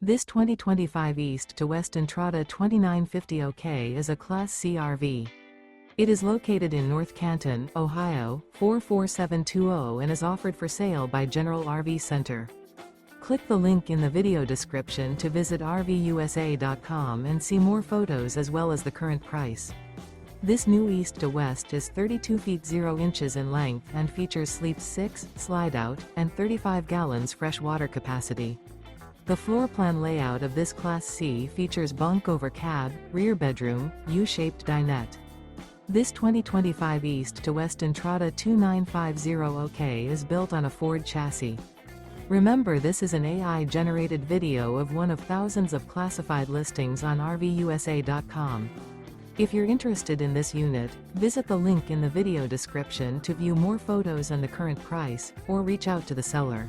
This 2025 East to West Entrada 2950 OK is a Class C RV. It is located in North Canton, Ohio, 44720 and is offered for sale by General RV Center. Click the link in the video description to visit RVUSA.com and see more photos as well as the current price. This new East to West is 32 feet 0 inches in length and features sleep 6, slide-out, and 35 gallons fresh water capacity. The floor plan layout of this Class C features bunk over cab, rear bedroom, U-shaped dinette. This 2025 East to West Entrada 2950 OK is built on a Ford chassis. Remember, this is an AI-generated video of one of thousands of classified listings on RVUSA.com. If you're interested in this unit, visit the link in the video description to view more photos and the current price, or reach out to the seller.